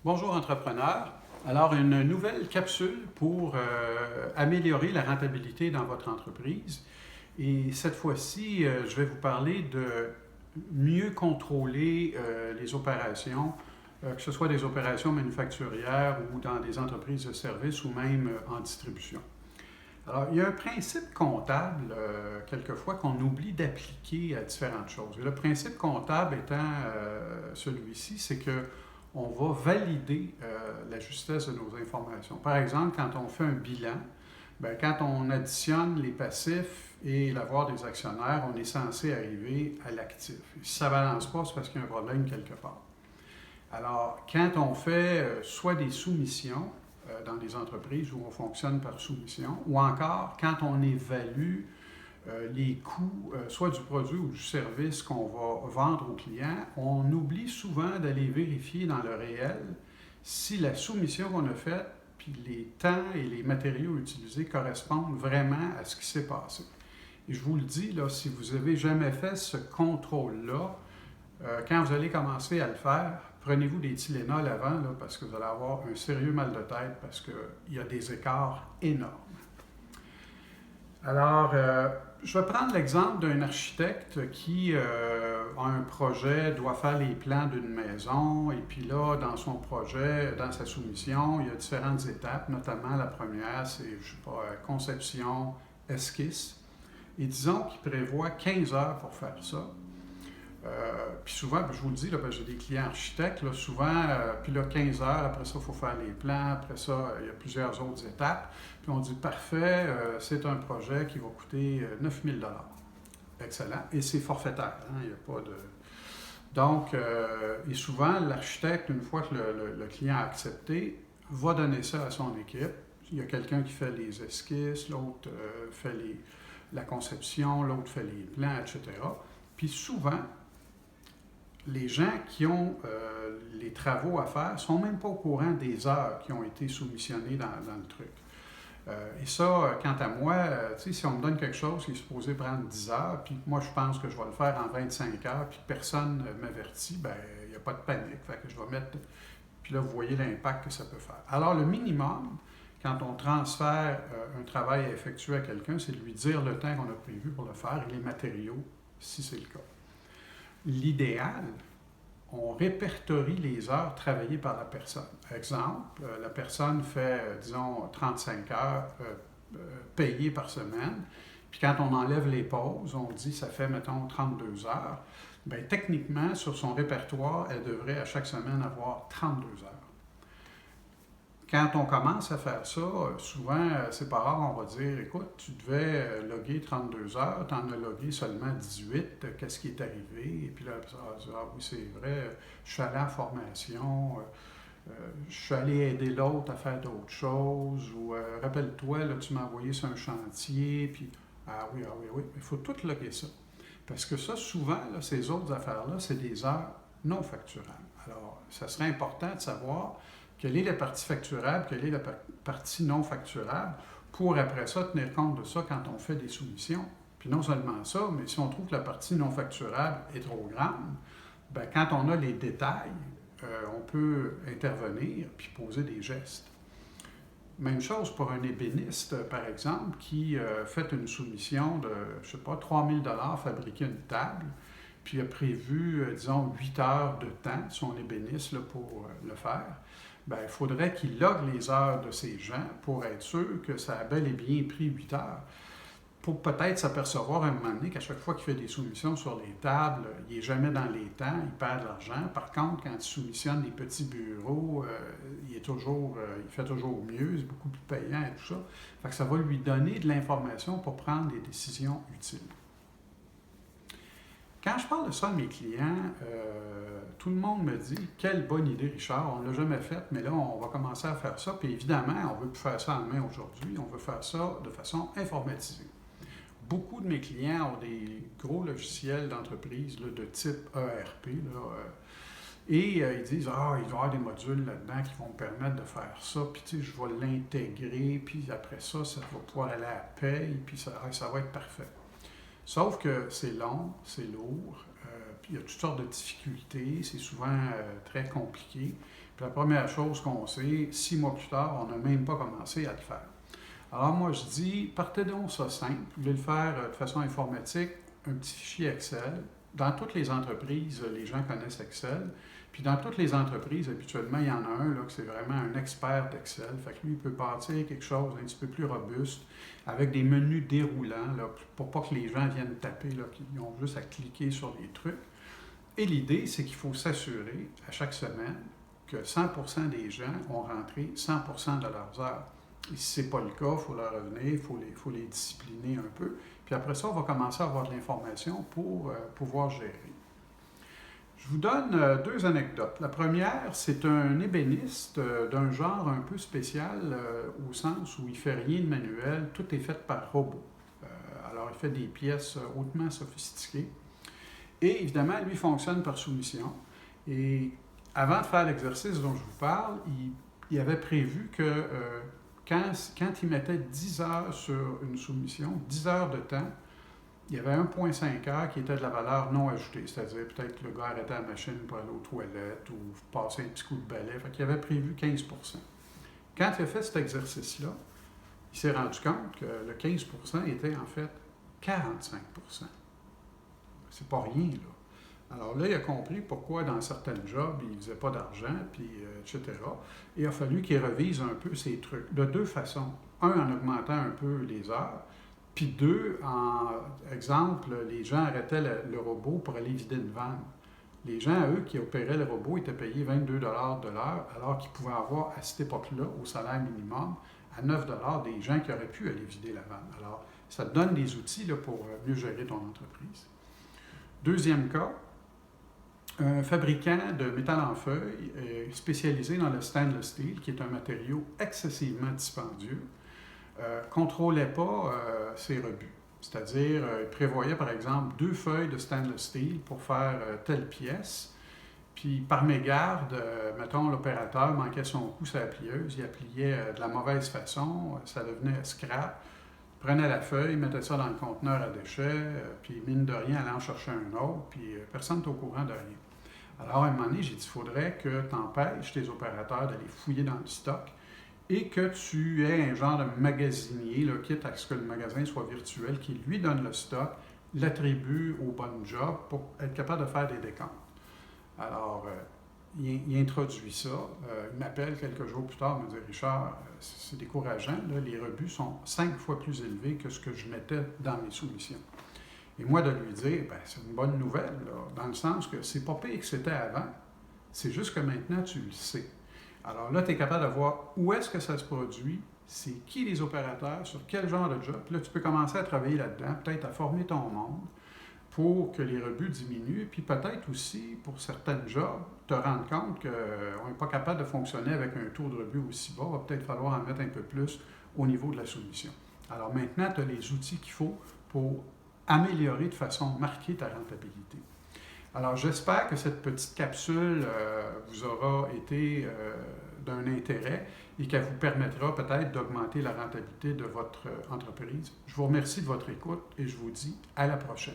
Bonjour entrepreneurs. Alors, une nouvelle capsule pour améliorer la rentabilité dans votre entreprise. Et cette fois-ci, je vais vous parler de mieux contrôler les opérations, que ce soit des opérations manufacturières ou dans des entreprises de services ou même en distribution. Alors, il y a un principe comptable, quelquefois, qu'on oublie d'appliquer à différentes choses. Et le principe comptable étant celui-ci, c'est que on va valider la justesse de nos informations. Par exemple, quand on fait un bilan, bien, quand on additionne les passifs et l'avoir des actionnaires, on est censé arriver à l'actif. Si ça ne balance pas, c'est parce qu'il y a un problème quelque part. Alors, quand on fait soit des soumissions dans des entreprises où on fonctionne par soumission, ou encore quand on évalue les coûts, soit du produit ou du service qu'on va vendre aux clients, on oublie souvent d'aller vérifier dans le réel si la soumission qu'on a faite, puis les temps et les matériaux utilisés correspondent vraiment à ce qui s'est passé. Et je vous le dis, là, si vous n'avez jamais fait ce contrôle-là, quand vous allez commencer à le faire, prenez-vous des Tylenol avant, là, parce que vous allez avoir un sérieux mal de tête, parce qu'il y a des écarts énormes. Alors, je vais prendre l'exemple d'un architecte qui a un projet, doit faire les plans d'une maison, et puis là, dans son projet, dans sa soumission, il y a différentes étapes, notamment la première, c'est, je sais pas, conception, esquisse. Et disons qu'il prévoit 15 heures pour faire ça. Puis souvent, je vous le dis, là, parce que j'ai des clients architectes, là, souvent, puis là, 15 heures, après ça, il faut faire les plans, après ça, il y a plusieurs autres étapes. Puis on dit, parfait, c'est un projet qui va coûter 9 000 $. Excellent. Et c'est forfaitaire, hein, il n'y a pas de... Donc, et souvent, l'architecte, une fois que le client a accepté, va donner ça à son équipe. Il y a quelqu'un qui fait les esquisses, l'autre fait la conception, l'autre fait les plans, etc. Puis souvent, les gens qui ont les travaux à faire ne sont même pas au courant des heures qui ont été soumissionnées dans le truc. Et ça, quant à moi, si on me donne quelque chose qui est supposé prendre 10 heures, puis moi je pense que je vais le faire en 25 heures, puis personne ne m'avertit, bien, il n'y a pas de panique. Fait que je vais mettre. Puis là, vous voyez l'impact que ça peut faire. Alors, le minimum, quand on transfère un travail à effectuer à quelqu'un, c'est de lui dire le temps qu'on a prévu pour le faire et les matériaux, si c'est le cas. L'idéal, on répertorie les heures travaillées par la personne. Exemple, la personne fait, disons, 35 heures payées par semaine, puis quand on enlève les pauses, on dit ça fait, mettons, 32 heures. Bien, techniquement, sur son répertoire, elle devrait à chaque semaine avoir 32 heures. Quand on commence à faire ça, souvent, c'est pas rare, on va dire, écoute, tu devais loguer 32 heures, tu en as logué seulement 18, qu'est-ce qui est arrivé? Et puis là, ah oui, c'est vrai, je suis allé en formation, je suis allé aider l'autre à faire d'autres choses, ou rappelle-toi, là, tu m'as envoyé sur un chantier, puis ah oui, il faut tout loguer ça. Parce que ça, souvent, là, ces autres affaires-là, c'est des heures non facturables. Alors, ça serait important de savoir quelle est la partie facturable, quelle est la partie non facturable, pour après ça tenir compte de ça quand on fait des soumissions. Puis non seulement ça, mais si on trouve que la partie non facturable est trop grande, bien, quand on a les détails, on peut intervenir puis poser des gestes. Même chose pour un ébéniste, par exemple, qui fait une soumission de, je ne sais pas, 3 000 $ fabriquer une table, puis a prévu, disons, 8 heures de temps, son ébéniste, là, pour le faire. Bien, il faudrait qu'il logue les heures de ces gens pour être sûr que ça a bel et bien pris 8 heures. Pour peut-être s'apercevoir à un moment donné qu'à chaque fois qu'il fait des soumissions sur les tables, il n'est jamais dans les temps, il perd de l'argent. Par contre, quand il soumissionne des petits bureaux, il fait toujours mieux, c'est beaucoup plus payant et tout ça. Fait que ça va lui donner de l'information pour prendre des décisions utiles. Quand je parle de ça à mes clients, tout le monde me dit « Quelle bonne idée, Richard, on ne l'a jamais faite, mais là, on va commencer à faire ça. » Puis évidemment, on ne veut plus faire ça en main aujourd'hui, on veut faire ça de façon informatisée. Beaucoup de mes clients ont des gros logiciels d'entreprise là, de type ERP, là, et ils disent « Ah, il va y avoir des modules là-dedans qui vont me permettre de faire ça, puis tu sais, je vais l'intégrer, puis après ça, ça va pouvoir aller à la paye, puis ça va être parfait. » Sauf que c'est long, c'est lourd, il y a toutes sortes de difficultés, c'est souvent très compliqué. Puis la première chose qu'on sait, 6 mois plus tard, on n'a même pas commencé à le faire. Alors moi, je dis, partez donc ça simple. Vous voulez le faire de façon informatique, un petit fichier Excel. Dans toutes les entreprises, les gens connaissent Excel. Puis dans toutes les entreprises, habituellement, il y en a un là, que c'est vraiment un expert d'Excel. Fait que lui, il peut bâtir quelque chose un petit peu plus robuste, avec des menus déroulants, là, pour pas que les gens viennent taper, là, qu'ils ont juste à cliquer sur les trucs. Et l'idée, c'est qu'il faut s'assurer, à chaque semaine, que 100% des gens ont rentré 100% de leurs heures. Et si ce n'est pas le cas, il faut leur revenir, il faut les discipliner un peu. Puis après ça, on va commencer à avoir de l'information pour pouvoir gérer. Je vous donne 2 anecdotes. La première, c'est un ébéniste d'un genre un peu spécial au sens où il ne fait rien de manuel, tout est fait par robot. Alors, il fait des pièces hautement sophistiquées. Et évidemment, lui fonctionne par soumission. Et avant de faire l'exercice dont je vous parle, il avait prévu que quand il mettait 10 heures sur une soumission, 10 heures de temps, il y avait 1,5 heures qui était de la valeur non ajoutée, c'est-à-dire peut-être que le gars arrêtait la machine pour aller aux toilettes ou passer un petit coup de balai. Fait qu'il avait prévu 15%. Quand il a fait cet exercice-là, il s'est rendu compte que le 15% était en fait 45%. C'est pas rien, là. Alors là, il a compris pourquoi dans certains jobs, il ne faisait pas d'argent, puis etc. Et il a fallu qu'il révise un peu ces trucs, de 2 façons. Un, en augmentant un peu les heures, puis 2, exemple, les gens arrêtaient le robot pour aller vider une vanne. Les gens, eux, qui opéraient le robot, étaient payés 22 de l'heure, alors qu'ils pouvaient avoir, à cette époque-là, au salaire minimum, à 9 des gens qui auraient pu aller vider la vanne. Alors, ça te donne des outils là, pour mieux gérer ton entreprise. Deuxième cas, un fabricant de métal en feuille spécialisé dans le stainless steel, qui est un matériau excessivement dispendieux, ne contrôlait pas ses rebuts. C'est-à-dire, il prévoyait par exemple 2 feuilles de stainless steel pour faire telle pièce, puis par mégarde, mettons, l'opérateur manquait son coup sur la plieuse, il appliait de la mauvaise façon, ça devenait scrap, prenait la feuille, mettait ça dans le conteneur à déchets, puis mine de rien, allait en chercher un autre, puis personne n'est au courant de rien. Alors, à un moment donné, j'ai dit, il faudrait que tu empêches tes opérateurs d'aller fouiller dans le stock et que tu aies un genre de magasinier, là, quitte à ce que le magasin soit virtuel, qui lui donne le stock, l'attribue au bon job pour être capable de faire des décomptes. Alors, il introduit ça. Il m'appelle quelques jours plus tard, il me dit, Richard, c'est décourageant, là, les rebuts sont 5 fois plus élevés que ce que je mettais dans mes soumissions. Et moi, de lui dire, ben, c'est une bonne nouvelle, là, dans le sens que c'est pas pire que c'était avant, c'est juste que maintenant, tu le sais. Alors là, tu es capable de voir où est-ce que ça se produit, c'est qui les opérateurs, sur quel genre de job. Puis là, tu peux commencer à travailler là-dedans, peut-être à former ton monde pour que les rebuts diminuent, puis peut-être aussi, pour certains jobs, te rendre compte qu'on n'est pas capable de fonctionner avec un taux de rebut aussi bas, il va peut-être falloir en mettre un peu plus au niveau de la soumission. Alors maintenant, tu as les outils qu'il faut pour améliorer de façon marquée ta rentabilité. Alors, j'espère que cette petite capsule vous aura été d'un intérêt et qu'elle vous permettra peut-être d'augmenter la rentabilité de votre entreprise. Je vous remercie de votre écoute et je vous dis à la prochaine.